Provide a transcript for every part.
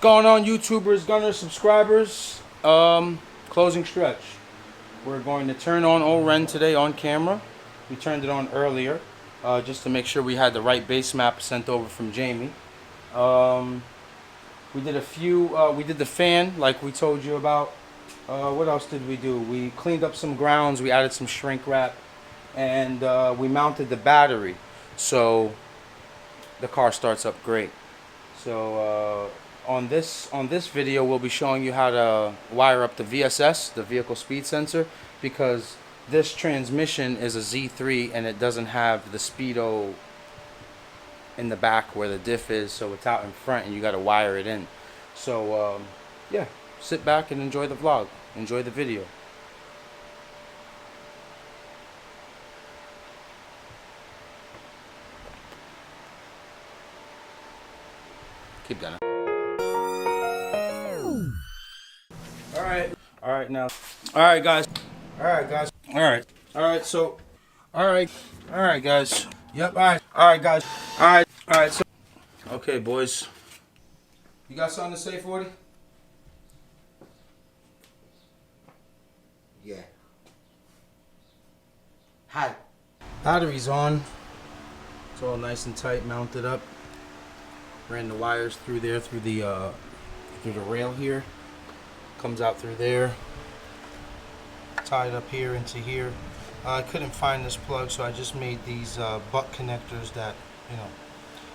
going on, YouTubers, gunners, subscribers? Closing stretch. We're going to turn on O-Ren today on camera. We turned it on earlier, just to make sure we had the right base map sent over from Jamie. We did a few, we did the fan like we told you about. What else did we do? We cleaned up some grounds, we added some shrink wrap, and we mounted the battery. So the car starts up great. So on this video, we'll be showing you how to wire up the VSS, the vehicle speed sensor, because this transmission is a Z3 and it doesn't have the speedo in the back where the diff is, so it's out in front and you got to wire it in. So yeah, sit back and enjoy the vlog, enjoy the video. Keep going. All right now. All right, guys. All right, guys. Yep. All right, guys. All right. So, okay, boys. You got something to say, 40? Yeah. Hi. Battery's on. It's all nice and tight, mounted up. Ran the wires through there, through the rail here. Comes out through there. Tied up here into here. I couldn't find this plug, so I just made these butt connectors that, you know,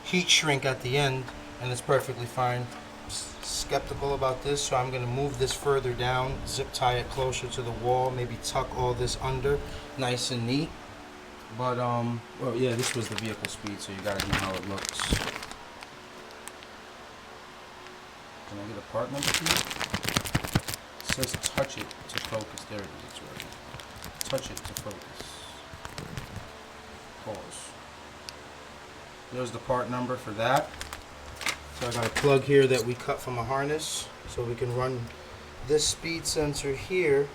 heat shrink at the end, and it's perfectly fine. Skeptical about this, so I'm going to move this further down, zip tie it closer to the wall, maybe tuck all this under, nice and neat. But well, yeah, this was the vehicle speed, so you gotta know how it looks. Can I get a part number for you? It says touch it to focus. There it is. It's working. Touch it to focus. Pause. There's the part number for that. So I got a plug here that we cut from a harness, so we can run this speed sensor here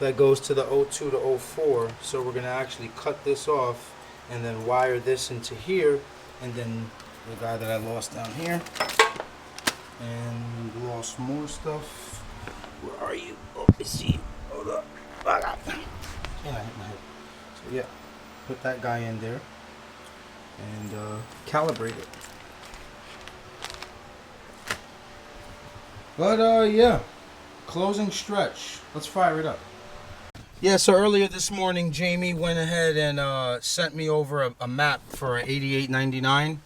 that goes to the 02 to 04. So we're gonna actually cut this off and then wire this into here, and then the guy that I lost down here, and lost more stuff. Where are you? Oh, I see you. Hold up. I got it. And I hit my head. So yeah, put that guy in there and calibrate it. But yeah, closing stretch. Let's fire it up. Yeah, so earlier this morning, Jamie went ahead and sent me over a map for $88.99.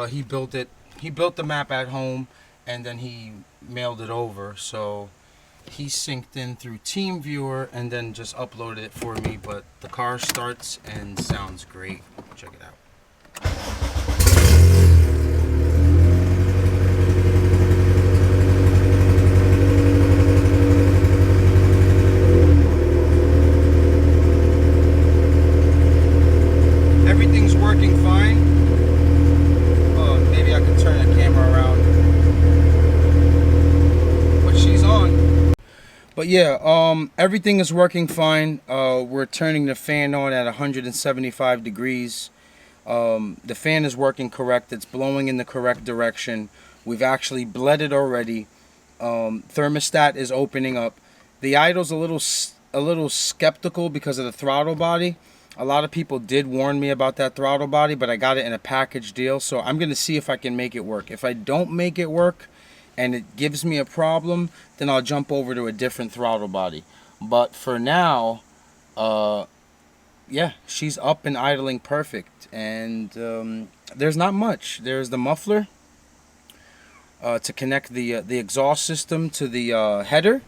He built it. He built the map at home, and then he mailed it over. So he synced in through TeamViewer and then just uploaded it for me. But the car starts and sounds great. Check it out. Everything's working fine. Maybe I can turn the camera around. But she's on. But yeah, everything is working fine. We're turning the fan on at 175 degrees. The fan is working correct. It's blowing in the correct direction. We've actually bled it already. Thermostat is opening up. The idle's a little skeptical because of the throttle body. A lot of people did warn me about that throttle body, but I got it in a package deal, so I'm going to see if I can make it work. If I don't make it work and it gives me a problem, then I'll jump over to a different throttle body. But for now, yeah, she's up and idling perfect. And there's not much. There's the muffler to connect the exhaust system to the header.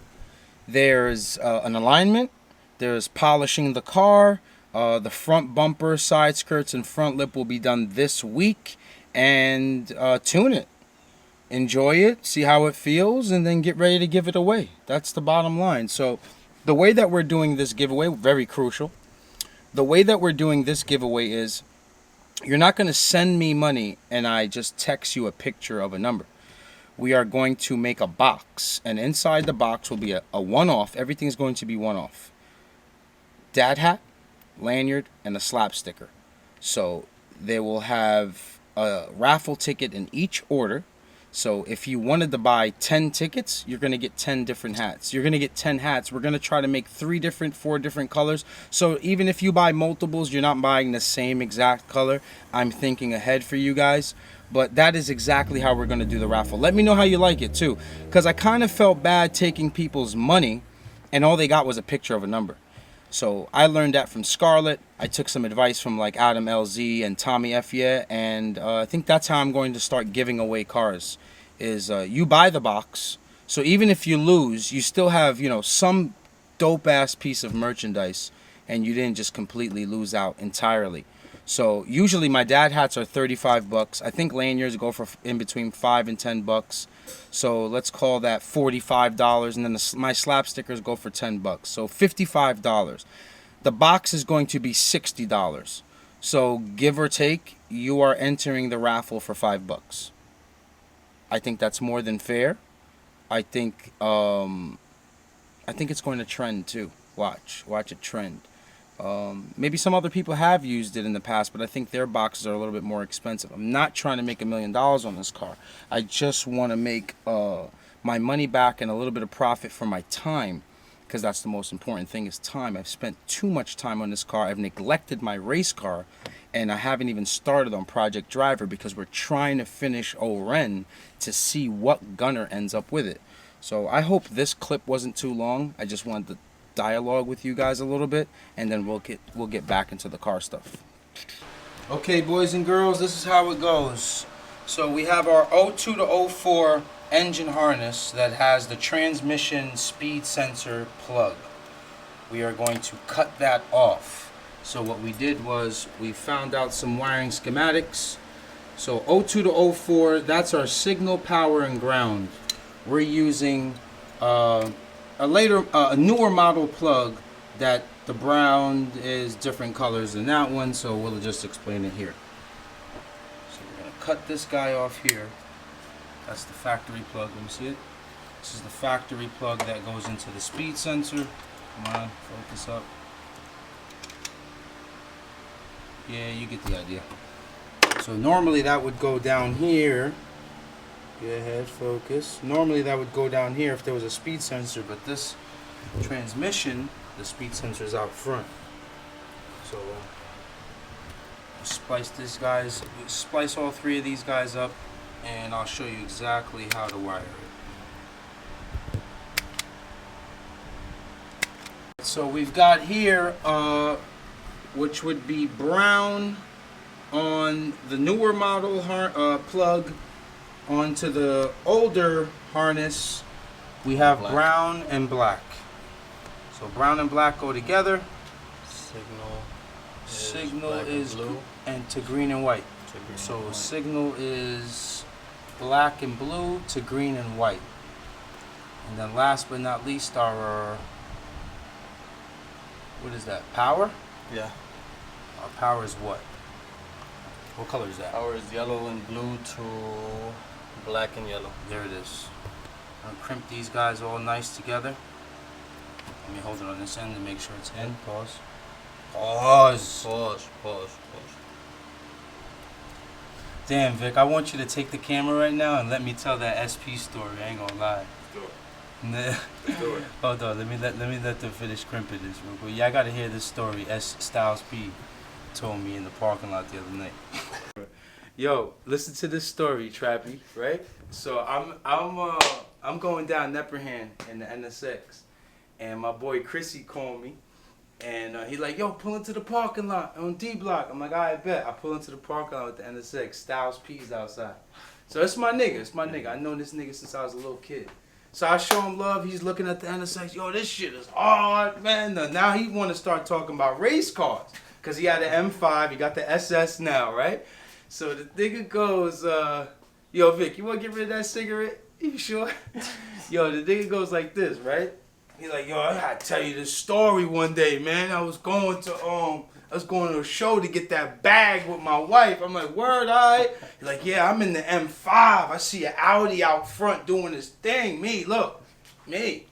There's an alignment. There's polishing the car. The front bumper, side skirts, and front lip will be done this week. And tune it. Enjoy it. See how it feels. And then get ready to give it away. That's the bottom line. So the way that we're doing this giveaway, very crucial. The way that we're doing this giveaway is you're not going to send me money and I just text you a picture of a number. We are going to make a box. And inside the box will be a one-off. Everything's going to be one-off. Dad hat, lanyard, and a slap sticker. So they will have a raffle ticket in each order. So if you wanted to buy 10 tickets, you're going to get 10 different hats. You're going to get 10 hats. We're going to try to make 4 different colors. So even if you buy multiples, you're not buying the same exact color. I'm thinking ahead for you guys. But that is exactly how we're going to do the raffle. Let me know how you like it too. Because I kind of felt bad taking people's money and all they got was a picture of a number. So I learned that from Scarlett. I took some advice from like Adam LZ and Tommy Effia, and I think that's how I'm going to start giving away cars. Is you buy the box, so even if you lose, you still have, you know, some dope ass piece of merchandise, and you didn't just completely lose out entirely. So usually my dad hats are 35 bucks. I think lanyards go for in between 5 and 10 bucks. So let's call that $45, and then my slap stickers go for 10 bucks. So $55. The box is going to be $60. So give or take, you are entering the raffle for 5 bucks. I think that's more than fair. I think it's going to trend too. Watch it trend. Maybe some other people have used it in the past, but I think their boxes are a little bit more expensive. I'm not trying to make $1 million on this car. I just want to make my money back and a little bit of profit for my time, because that's the most important thing, is time. I've spent too much time on this car. I've neglected my race car, and I haven't even started on Project Driver because we're trying to finish Oren to see what gunner ends up with it. So I hope this clip wasn't too long. I just wanted to dialogue with you guys a little bit, and then we'll get back into the car stuff. Okay, boys and girls, this is how it goes. So we have our 02 to 04 engine harness that has the transmission speed sensor plug. We are going to cut that off. So what we did was we found out some wiring schematics. So 02 to 04, that's our signal, power, and ground. We're using a newer model plug that the brown is different colors than that one, so we'll just explain it here. So we're going to cut this guy off here. That's the factory plug. Let me see it. This is the factory plug that goes into the speed sensor. Come on, focus up. Yeah, you get the idea. So normally that would go down here. Go ahead, focus. Normally that would go down here if there was a speed sensor, but this transmission, the speed sensor is out front. So splice all 3 of these guys up, and I'll show you exactly how to wire it. So we've got here, which would be brown on the newer model plug. Onto the older harness, we have black. Brown and black. So brown and black go together. Signal is blue, and to green and white. So white. Signal is black and blue to green and white. And then last but not least, our what is that? Power? Yeah. Our power is what? What color is that? Power is yellow and blue to black and yellow. There it is. I'm gonna crimp these guys all nice together. Let me hold it on this end to make sure it's in. Pause. Pause. Damn, Vic, I want you to take the camera right now and let me tell that SP story. I ain't gonna lie. Do it. Hold on, let me let them finish crimping this real quick. Yeah, I gotta hear this story. Styles P told me in the parking lot the other night. Yo, listen to this story, Trappy, right? So I'm going down Nepperhan in the NSX, and my boy Chrissy called me, and he like, yo, pull into the parking lot on D Block. I'm like, I bet. I pull into the parking lot with the NSX. Styles P's outside. So it's my nigga. I know this nigga since I was a little kid. So I show him love. He's looking at the NSX. Yo, this shit is hard, man. Now he want to start talking about race cars. Because he had an M5, he got the SS now, right? So the nigga goes, yo, Vic, you want to get rid of that cigarette? You sure? Yo, the nigga goes like this, right? He like, yo, I gotta tell you this story one day, man. I was going to a show to get that bag with my wife. I'm like, word, alright? He's like, yeah, I'm in the M5. I see an Audi out front doing this thing. Me. Me.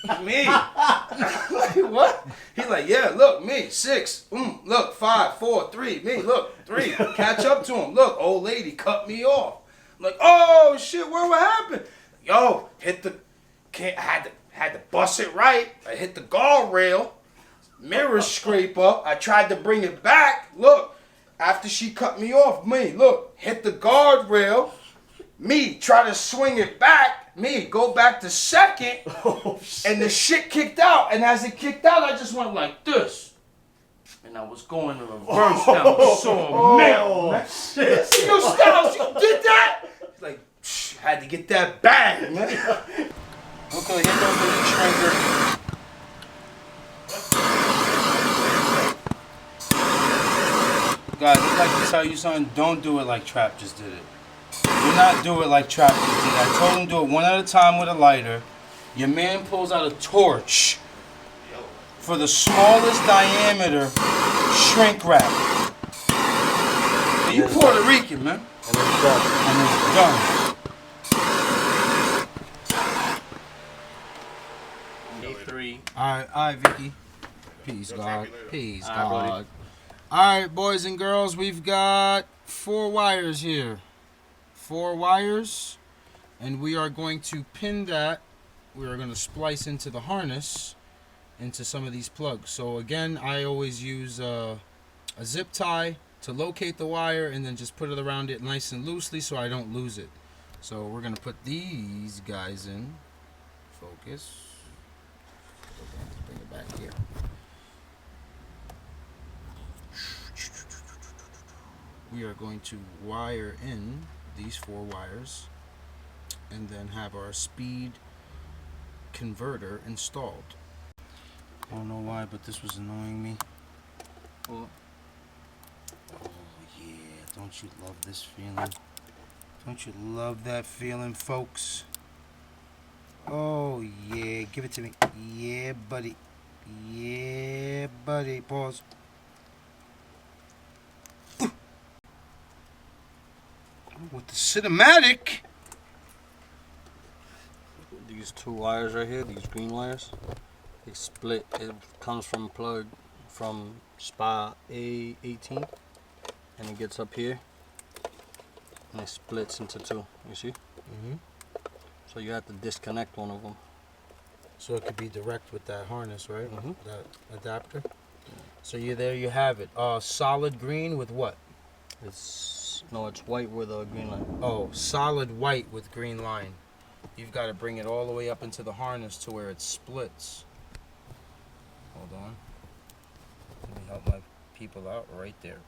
Like, what? He's like, yeah, look, me, 6. Look, 5, 4, 3. Me, look, 3. Catch up to him. Look, old lady cut me off. I'm like, oh shit, what happened? Yo, hit the, had to bust it right. I hit the guardrail. Mirror scrape up. I tried to bring it back. Look, after she cut me off, look, hit the guardrail. Me, try to swing it back. Me, go back to second. Oh, and the shit kicked out. And as it kicked out, I just went like this. And I was going in reverse down the sawmill. Man. Shit. See your Styles, you did that? Like, had to get that bag, man. Okay, here goes the heat shrinker. Guys, I'd like to tell you something. Don't do it like Trap just did it. Do not do it like Trap just did. I told him do it one at a time with a lighter. Your man pulls out a torch for the smallest diameter shrink wrap. Now, you Puerto Rican, man. And it's done. And it's done. A3. All right, Vicky. Peace, God. Peace, God. All right, boys and girls, we've got 4 wires here. 4 wires, and we are going to pin that. We are going to splice into the harness into some of these plugs. So again, I always use a zip tie to locate the wire and then just put it around it nice and loosely so I don't lose it. So we're going to put these guys in. Focus. Let's bring it back here. We are going to wire in these 4 wires and then have our speed converter installed. I don't know why, but this was annoying me. Oh yeah, don't you love this feeling? Don't you love that feeling, folks? Oh yeah, give it to me. Yeah, buddy. Yeah, buddy. Pause. With the cinematic. These 2 wires right here, these green wires, they split. It comes from plug from spa A18, and it gets up here, and it splits into 2. You see? So you have to disconnect one of them. So it could be direct with that harness, right? That adapter. So there you have it. Solid green with what? It's white with a green line. Oh, solid white with green line. You've got to bring it all the way up into the harness to where it splits. Hold on. Let me help my people out right there.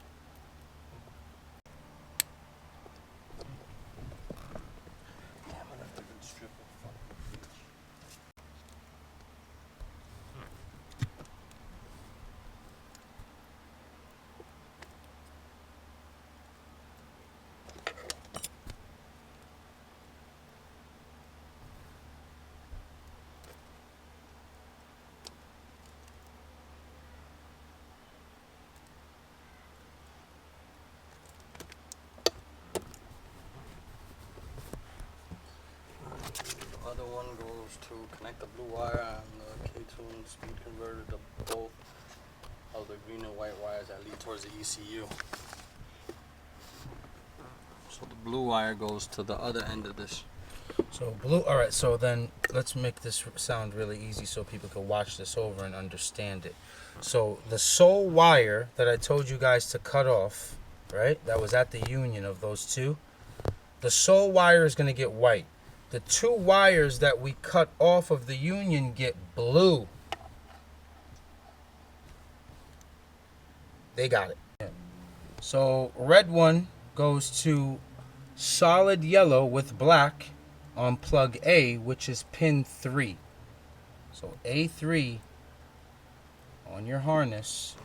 The other one goes to connect the blue wire and the K-tune speed converter to both of the green and white wires that lead towards the ECU. So the blue wire goes to the other end of this. So blue. All right. So then let's make this sound really easy so people can watch this over and understand it. So the sole wire that I told you guys to cut off, right? That was at the union of those 2. The sole wire is going to get white. The 2 wires that we cut off of the union get blue. They got it. So red one goes to solid yellow with black on plug A, which is pin 3. So A3 on your harness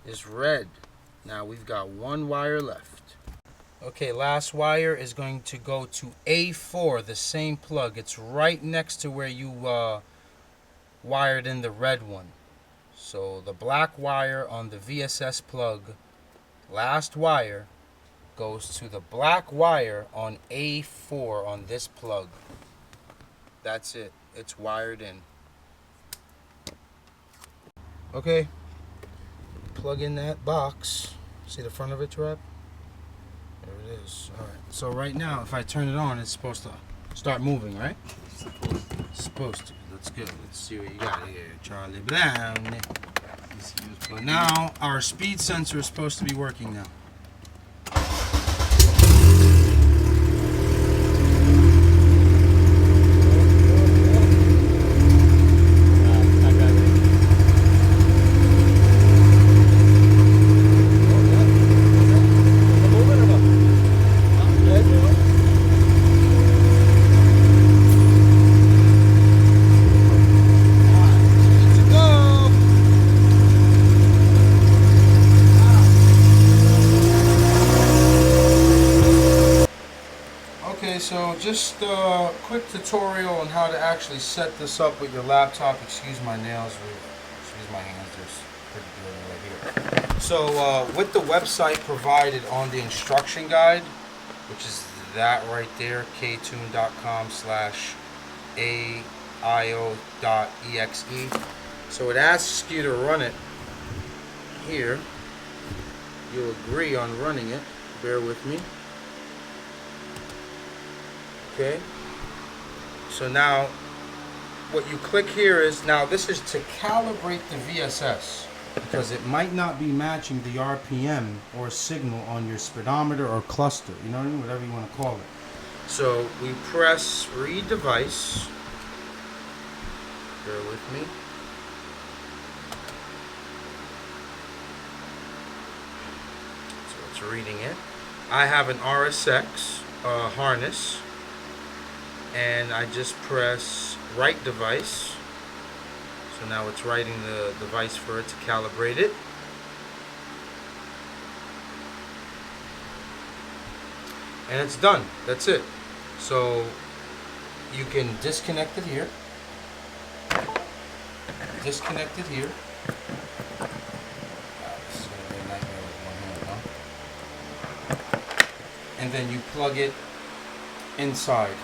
is red. Now we've got 1 wire left. Okay, last wire is going to go to A4, the same plug. It's right next to where you wired in the red one. So the black wire on the VSS plug, last wire, goes to the black wire on A4 on this plug. That's it. It's wired in. Okay, plug in that box. See the front of it, Trap? There it is. All right. So right now, if I turn it on, it's supposed to start moving, right? Supposed to. That's good. Let's see what you got here, Charlie Brown. So now our speed sensor is supposed to be working now. Okay, so just a quick tutorial on how to actually set this up with your laptop. Excuse my nails, excuse my hands, there's pretty good right here. So with the website provided on the instruction guide, which is that right there, ktoon.com/aio.exe. So it asks you to run it here. You'll agree on running it. Bear with me. Okay, so now what you click here is, now this is to calibrate the VSS, because it might not be matching the RPM or signal on your speedometer or cluster, you know what I mean, whatever you want to call it. So we press read device, bear with me. So it's reading it. I have an RSX harness, and I just press write device. So now it's writing the device for it to calibrate it. And it's done. That's it. So you can disconnect it here. Disconnect it here. This is going to be a nightmare with one hand, huh? And then you plug it inside.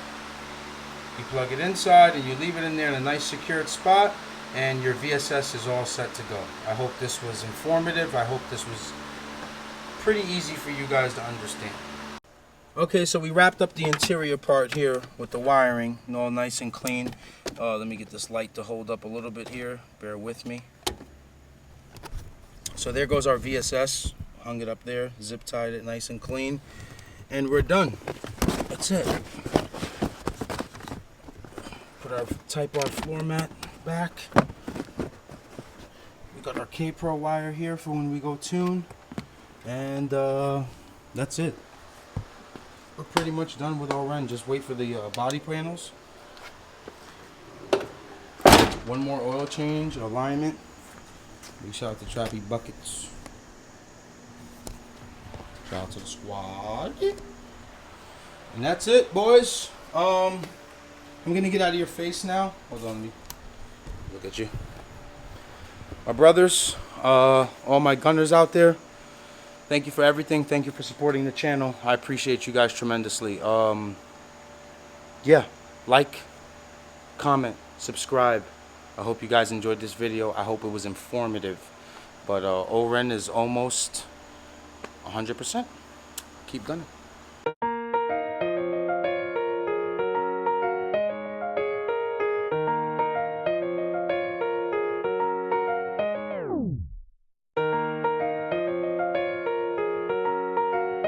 You plug it inside and you leave it in there in a nice secured spot, and your VSS is all set to go. I hope this was informative. I hope this was pretty easy for you guys to understand. Okay, so we wrapped up the interior part here with the wiring, all nice and clean. Let me get this light to hold up a little bit here. Bear with me. So there goes our VSS. Hung it up there, zip tied it nice and clean, and we're done. That's it. Put our Type R floor mat back. We got our K-Pro wire here for when we go tune, and that's it. We're pretty much done with our run. Just wait for the body panels. One more oil change, alignment. Big shout out to Trappy Buckets. Shout out to the squad. And that's it, boys. I'm gonna get out of your face now. Hold on, let me look at you. My brothers, all my gunners out there, thank you for everything. Thank you for supporting the channel. I appreciate you guys tremendously. Yeah, like, comment, subscribe. I hope you guys enjoyed this video. I hope it was informative. But OREN is almost 100%. Keep gunning.